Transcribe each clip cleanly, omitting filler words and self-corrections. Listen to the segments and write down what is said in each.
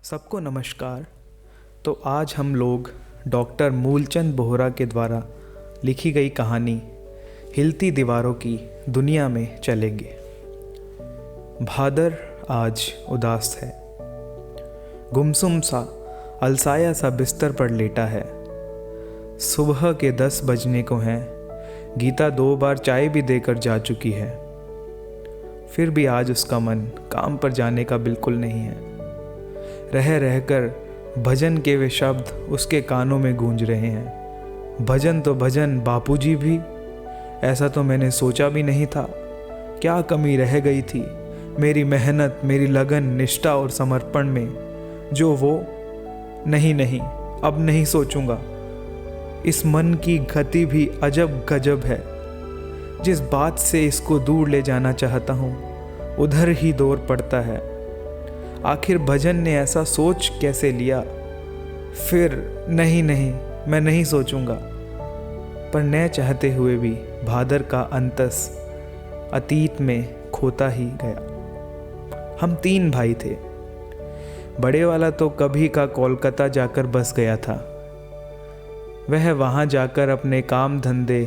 सबको नमस्कार। तो आज हम लोग डॉक्टर मूलचंद बोहरा के द्वारा लिखी गई कहानी हिलती दीवारों की दुनिया में चलेंगे। भादर आज उदास है, गुमसुम सा अलसाया सा बिस्तर पर लेटा है। सुबह के 10 बजने को हैं। गीता 2 बार चाय भी देकर जा चुकी है। फिर भी आज उसका मन काम पर जाने का बिल्कुल नहीं है। रह रहकर भजन के वे शब्द उसके कानों में गूंज रहे हैं। भजन तो भजन, बापूजी भी। ऐसा तो मैंने सोचा भी नहीं था। क्या कमी रह गई थी मेरी मेहनत, मेरी लगन, निष्ठा और समर्पण में, जो वो नहीं, अब नहीं सोचूंगा। इस मन की गति भी अजब गजब है। जिस बात से इसको दूर ले जाना चाहता हूँ उधर ही दौर पड़ता है। आखिर भजन ने ऐसा सोच कैसे लिया? फिर नहीं, मैं नहीं सोचूंगा। पर न चाहते हुए भी भादर का अंतस अतीत में खोता ही गया। हम 3 भाई थे। बड़े वाला तो कभी का कोलकाता जाकर बस गया था। वह वहाँ जाकर अपने काम धंधे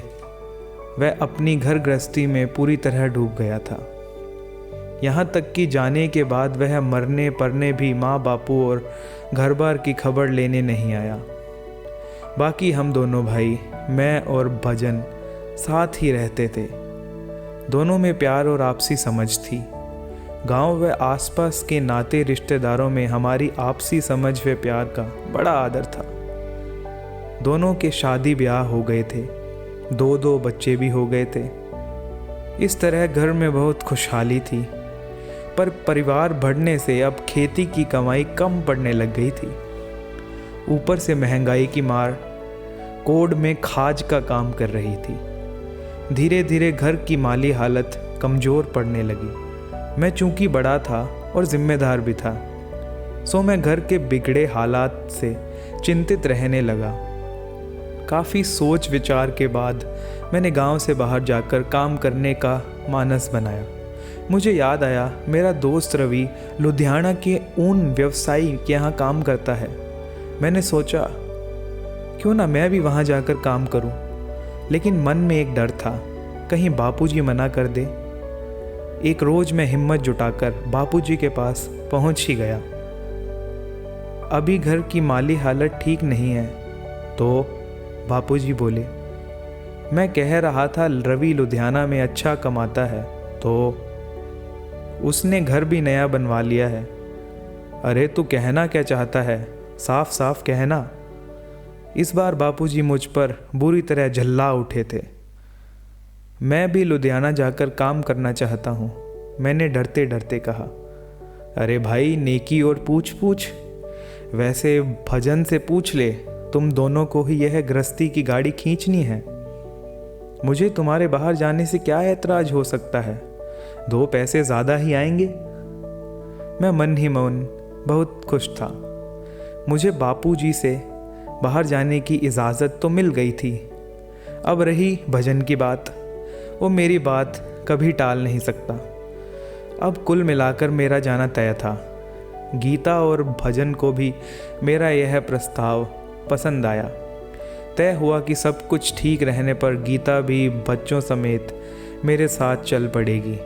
वह अपनी घर गृहस्थी में पूरी तरह डूब गया था। यहाँ तक कि जाने के बाद वह मरने परने भी माँ बापू और घर बार की खबर लेने नहीं आया। बाकी हम दोनों भाई, मैं और भजन, साथ ही रहते थे। दोनों में प्यार और आपसी समझ थी। गांव व आसपास के नाते रिश्तेदारों में हमारी आपसी समझ व प्यार का बड़ा आदर था। दोनों के शादी ब्याह हो गए थे, 2 बच्चे भी हो गए थे। इस तरह घर में बहुत खुशहाली थी। पर परिवार बढ़ने से अब खेती की कमाई कम पड़ने लग गई थी। ऊपर से महंगाई की मार कोड में खाज का काम कर रही थी। धीरे धीरे घर की माली हालत कमज़ोर पड़ने लगी। मैं चूंकि बड़ा था और जिम्मेदार भी था, सो मैं घर के बिगड़े हालात से चिंतित रहने लगा। काफ़ी सोच विचार के बाद मैंने गांव से बाहर जाकर काम करने का मानस बनाया। मुझे याद आया, मेरा दोस्त रवि लुधियाना के ऊन व्यवसायी के यहाँ काम करता है। मैंने सोचा क्यों ना मैं भी वहाँ जाकर काम करूँ। लेकिन मन में एक डर था, कहीं बापूजी मना कर दे। एक रोज मैं हिम्मत जुटाकर बापूजी के पास पहुँच ही गया। अभी घर की माली हालत ठीक नहीं है, तो बापूजी बोले। मैं कह रहा था रवि लुधियाना में अच्छा कमाता है, तो उसने घर भी नया बनवा लिया है। अरे तू कहना क्या चाहता है, साफ साफ कहना। इस बार बापूजी मुझ पर बुरी तरह झल्ला उठे थे। मैं भी लुधियाना जाकर काम करना चाहता हूँ, मैंने डरते डरते कहा। अरे भाई, नेकी और पूछ वैसे भजन से पूछ ले, तुम दोनों को ही यह गृहस्थी की गाड़ी खींचनी है। मुझे तुम्हारे बाहर जाने से क्या ऐतराज हो सकता है? 2 पैसे ज़्यादा ही आएंगे। मैं मन ही मन बहुत खुश था। मुझे बापूजी से बाहर जाने की इजाज़त तो मिल गई थी। अब रही भजन की बात, वो मेरी बात कभी टाल नहीं सकता। अब कुल मिलाकर मेरा जाना तय था। गीता और भजन को भी मेरा यह प्रस्ताव पसंद आया। तय हुआ कि सब कुछ ठीक रहने पर गीता भी बच्चों समेत मेरे साथ चल पड़ेगी।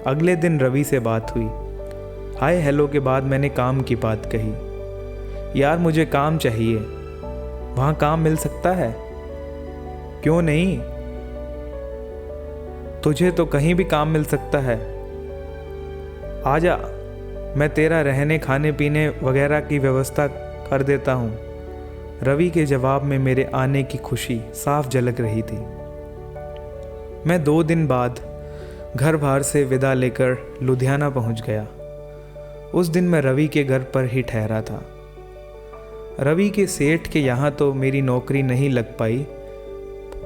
अगले दिन रवि से बात हुई। हाय हेलो के बाद मैंने काम की बात कही। यार मुझे काम चाहिए, वहाँ काम मिल सकता है? क्यों नहीं, तुझे तो कहीं भी काम मिल सकता है। आजा, मैं तेरा रहने खाने पीने वगैरह की व्यवस्था कर देता हूँ। रवि के जवाब में मेरे आने की खुशी साफ झलक रही थी। मैं 2 दिन बाद घर बाहर से विदा लेकर लुधियाना पहुंच गया। उस दिन मैं रवि के घर पर ही ठहरा था। रवि के सेठ के यहाँ तो मेरी नौकरी नहीं लग पाई,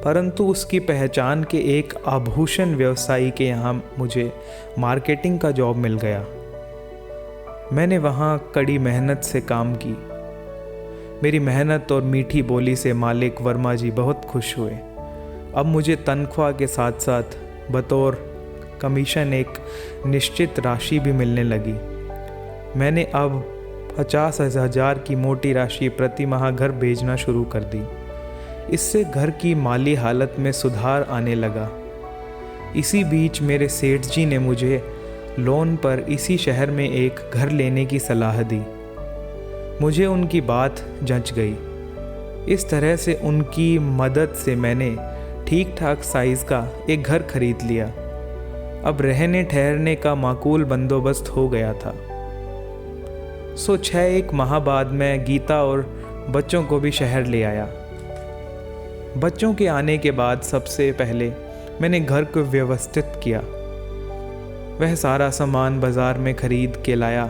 परंतु उसकी पहचान के एक आभूषण व्यवसायी के यहाँ मुझे मार्केटिंग का जॉब मिल गया। मैंने वहाँ कड़ी मेहनत से काम की। मेरी मेहनत और मीठी बोली से मालिक वर्मा जी बहुत खुश हुए। अब मुझे तनख्वाह के साथ साथ बतौर कमीशन एक निश्चित राशि भी मिलने लगी। मैंने अब 50,000 की मोटी राशि प्रति माह घर भेजना शुरू कर दी। इससे घर की माली हालत में सुधार आने लगा। इसी बीच मेरे सेठ जी ने मुझे लोन पर इसी शहर में एक घर लेने की सलाह दी। मुझे उनकी बात जंच गई। इस तरह से उनकी मदद से मैंने ठीक ठाक साइज़ का एक घर खरीद लिया। अब रहने ठहरने का माकूल बंदोबस्त हो गया था। 6 माह बाद मैं गीता और बच्चों को भी शहर ले आया। बच्चों के आने के बाद सबसे पहले मैंने घर को व्यवस्थित किया। वह सारा सामान बाज़ार में खरीद के लाया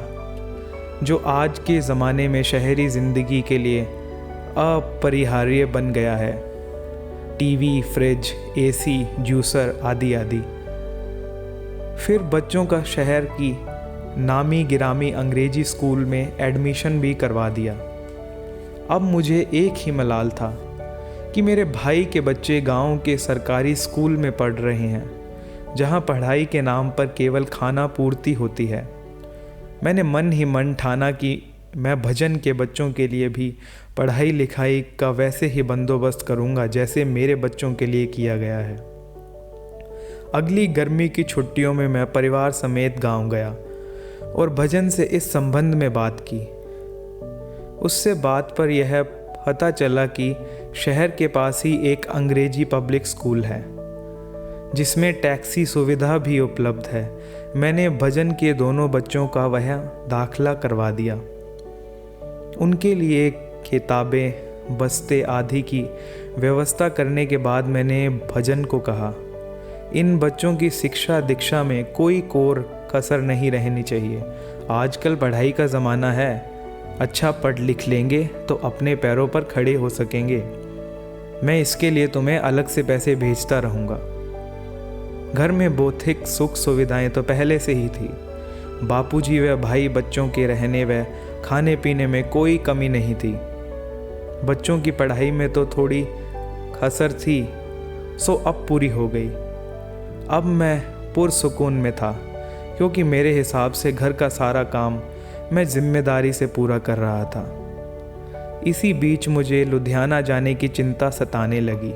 जो आज के ज़माने में शहरी ज़िंदगी के लिए अपरिहार्य बन गया है। टीवी, फ्रिज, एसी, जूसर आदि आदि। फिर बच्चों का शहर की नामी गिरामी अंग्रेजी स्कूल में एडमिशन भी करवा दिया। अब मुझे एक ही मलाल था कि मेरे भाई के बच्चे गांव के सरकारी स्कूल में पढ़ रहे हैं, जहां पढ़ाई के नाम पर केवल खाना पूर्ति होती है। मैंने मन ही मन ठाना कि मैं भजन के बच्चों के लिए भी पढ़ाई लिखाई का वैसे ही बंदोबस्त करूंगा जैसे मेरे बच्चों के लिए किया गया है। अगली गर्मी की छुट्टियों में मैं परिवार समेत गांव गया और भजन से इस संबंध में बात की। उससे बात पर यह पता चला कि शहर के पास ही एक अंग्रेजी पब्लिक स्कूल है जिसमें टैक्सी सुविधा भी उपलब्ध है। मैंने भजन के दोनों बच्चों का वह दाखला करवा दिया। उनके लिए किताबें, बस्ते आदि की व्यवस्था करने के बाद मैंने भजन को कहा, इन बच्चों की शिक्षा दीक्षा में कोई कोर कसर नहीं रहनी चाहिए। आजकल पढ़ाई का ज़माना है। अच्छा पढ़ लिख लेंगे तो अपने पैरों पर खड़े हो सकेंगे। मैं इसके लिए तुम्हें अलग से पैसे भेजता रहूँगा। घर में भौतिक सुख सुविधाएं तो पहले से ही थी। बापूजी व भाई बच्चों के रहने व खाने पीने में कोई कमी नहीं थी। बच्चों की पढ़ाई में तो थोड़ी खसर थी, सो अब पूरी हो गई। अब मैं पुरसुकून में था क्योंकि मेरे हिसाब से घर का सारा काम मैं जिम्मेदारी से पूरा कर रहा था। इसी बीच मुझे लुधियाना जाने की चिंता सताने लगी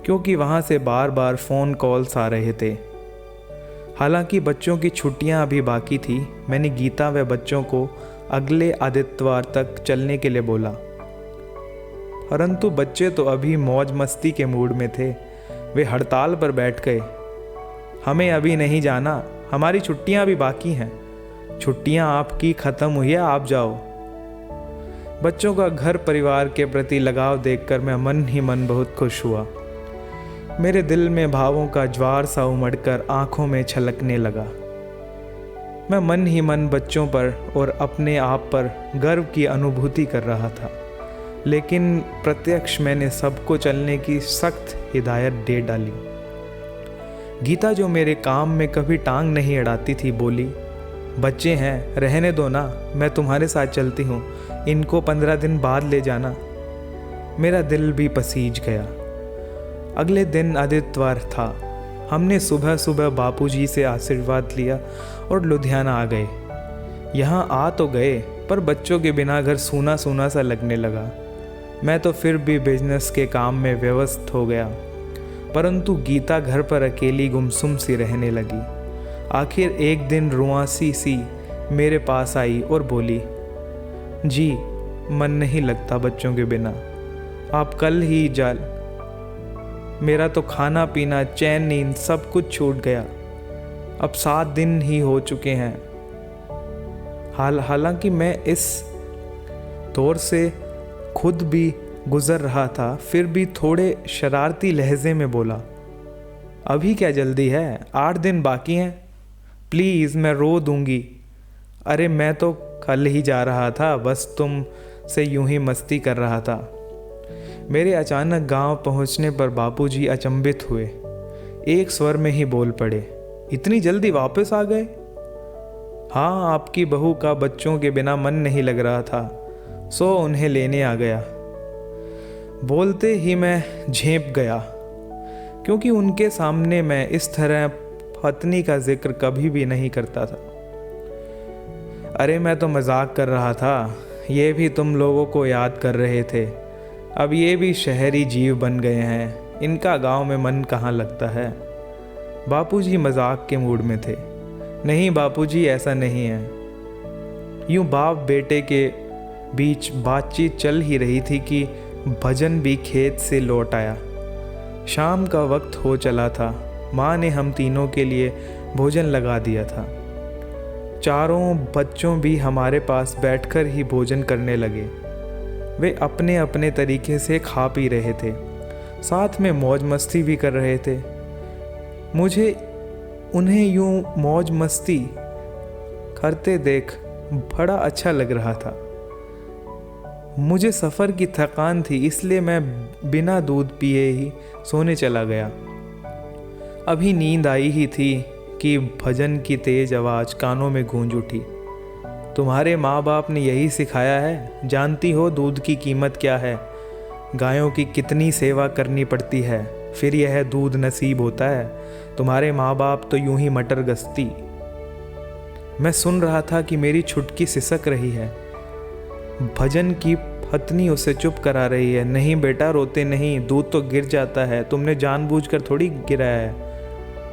क्योंकि वहाँ से बार बार फ़ोन कॉल्स आ रहे थे। हालांकि बच्चों की छुट्टियां अभी बाकी थी। मैंने गीता व बच्चों को अगले आदित्यवार तक चलने के लिए बोला, परंतु बच्चे तो अभी मौज मस्ती के मूड में थे। वे हड़ताल पर बैठ गए। हमें अभी नहीं जाना, हमारी छुट्टियां अभी बाकी हैं। छुट्टियां आपकी ख़त्म हुई है, आप जाओ। बच्चों का घर परिवार के प्रति लगाव देखकर मैं मन ही मन बहुत खुश हुआ। मेरे दिल में भावों का ज्वार सा उमड़कर आंखों में छलकने लगा। मैं मन ही मन बच्चों पर और अपने आप पर गर्व की अनुभूति कर रहा था। लेकिन प्रत्यक्ष मैंने सबको चलने की सख्त हिदायत दे डाली। गीता, जो मेरे काम में कभी टांग नहीं अड़ाती थी, बोली, बच्चे हैं, रहने दो ना, मैं तुम्हारे साथ चलती हूँ। इनको 15 दिन बाद ले जाना। मेरा दिल भी पसीज गया। अगले दिन आदित्यवार था। हमने सुबह सुबह बापूजी से आशीर्वाद लिया और लुधियाना आ गए। यहाँ आ तो गए, पर बच्चों के बिना घर सूना सूना सा लगने लगा। मैं तो फिर भी बिजनेस के काम में व्यस्त हो गया, परंतु गीता घर पर अकेली गुमसुम सी रहने लगी। आखिर एक दिन रुआसी सी मेरे पास आई और बोली, जी मन नहीं लगता बच्चों के बिना, आप कल ही जा। मेरा तो खाना पीना, चैन नींद सब कुछ छूट गया। अब 7 दिन ही हो चुके हैं। हालांकि मैं इस दौर से खुद भी गुजर रहा था, फिर भी थोड़े शरारती लहजे में बोला, अभी क्या जल्दी है, 8 दिन बाकी हैं। प्लीज़, मैं रो दूंगी। अरे मैं तो कल ही जा रहा था, बस तुम से यूं ही मस्ती कर रहा था। मेरे अचानक गांव पहुंचने पर बापूजी अचंभित हुए। एक स्वर में ही बोल पड़े, इतनी जल्दी वापस आ गए? हाँ, आपकी बहू का बच्चों के बिना मन नहीं लग रहा था, सो उन्हें लेने आ गया। बोलते ही मैं झेंप गया, क्योंकि उनके सामने मैं इस तरह पत्नी का जिक्र कभी भी नहीं करता था। अरे मैं तो मजाक कर रहा था, ये भी तुम लोगों को याद कर रहे थे। अब ये भी शहरी जीव बन गए हैं, इनका गांव में मन कहाँ लगता है। बापूजी मजाक के मूड में थे। नहीं बापूजी, ऐसा नहीं है। यूं बाप बेटे के बीच बातचीत चल ही रही थी कि भजन भी खेत से लौट आया। शाम का वक्त हो चला था। माँ ने हम तीनों के लिए भोजन लगा दिया था। चारों बच्चों भी हमारे पास बैठकर ही भोजन करने लगे। वे अपने अपने तरीके से खा पी रहे थे, साथ में मौज मस्ती भी कर रहे थे। मुझे उन्हें यूं मौज मस्ती करते देख बड़ा अच्छा लग रहा था। मुझे सफ़र की थकान थी, इसलिए मैं बिना दूध पिए ही सोने चला गया। अभी नींद आई ही थी कि भजन की तेज़ आवाज़ कानों में गूंज उठी। तुम्हारे माँ बाप ने यही सिखाया है, जानती हो दूध की कीमत क्या है, गायों की कितनी सेवा करनी पड़ती है, फिर यह दूध नसीब होता है। तुम्हारे माँ बाप तो यूं ही मटर गश्ती। मैं सुन रहा था कि मेरी छुटकी सिसक रही है। भजन की पत्नी उसे चुप करा रही है। नहीं बेटा, रोते नहीं, दूध तो गिर जाता है, तुमने जानबूझकर थोड़ी गिराया है।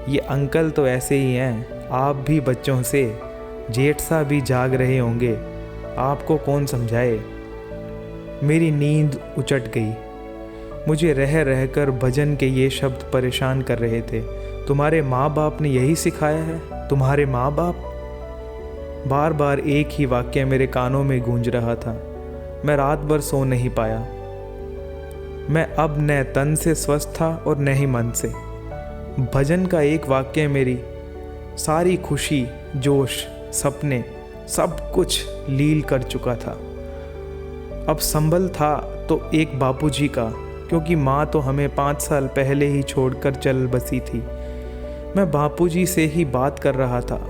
ये अंकल तो ऐसे ही हैं, आप भी बच्चों से। जेठ सा भी जाग रहे होंगे, आपको कौन समझाए। मेरी नींद उचट गई। मुझे रह रहकर भजन के ये शब्द परेशान कर रहे थे। तुम्हारे माँ बाप ने यही सिखाया है, तुम्हारे माँ बाप। बार बार एक ही वाक्य मेरे कानों में गूंज रहा था। मैं रात भर सो नहीं पाया। मैं अब न तन से स्वस्थ था और न ही मन से। भजन का एक वाक्य मेरी सारी खुशी, जोश, सपने, सब कुछ लील कर चुका था। अब संभल था तो एक बापूजी का, क्योंकि माँ तो हमें 5 साल पहले ही छोड़कर चल बसी थी। मैं बापूजी से ही बात कर रहा था।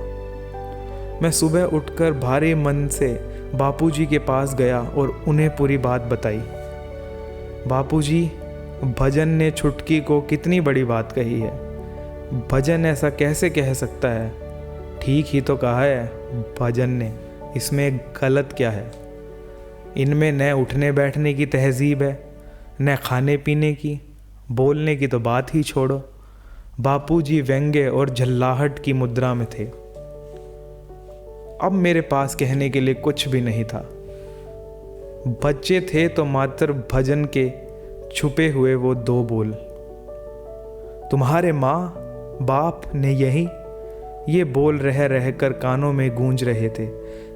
मैं सुबह उठकर भारे मन से बापूजी के पास गया और उन्हें पूरी बात बताई। बापूजी, भजन ने छुटकी को कितनी बड़ी बात कही है। भजन ऐसा कैसे कह सकता है। ठीक ही तो कहा है भजन ने, इसमें गलत क्या है। इनमें न उठने बैठने की तहजीब है, न खाने पीने की, बोलने की तो बात ही छोड़ो। बापूजी व्यंग्य और झल्लाहट की मुद्रा में थे। अब मेरे पास कहने के लिए कुछ भी नहीं था। बच्चे थे तो मात्र भजन के छुपे हुए वो 2 बोल, तुम्हारे माँ बाप ने यही, ये बोल रह कर कानों में गूंज रहे थे।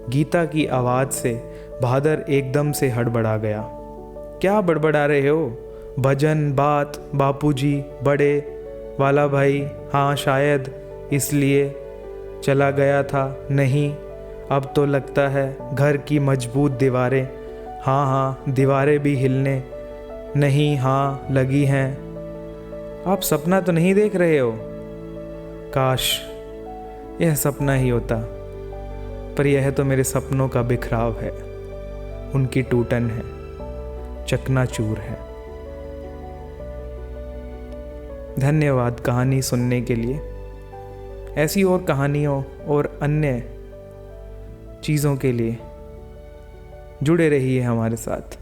गीता की आवाज़ से बहादुर एकदम से हड़बड़ा गया। क्या बड़बड़ा रहे हो? भजन, बात, बापूजी, बड़े वाला भाई, हाँ शायद इसलिए चला गया था। नहीं, अब तो लगता है घर की मजबूत दीवारें, हाँ दीवारें भी हिलने नहीं, हाँ लगी हैं। आप सपना तो नहीं देख रहे हो? काश यह सपना ही होता, पर यह तो मेरे सपनों का बिखराव है, उनकी टूटन है, चकनाचूर है। धन्यवाद कहानी सुनने के लिए। ऐसी और कहानियों और अन्य चीज़ों के लिए जुड़े रहिए हमारे साथ।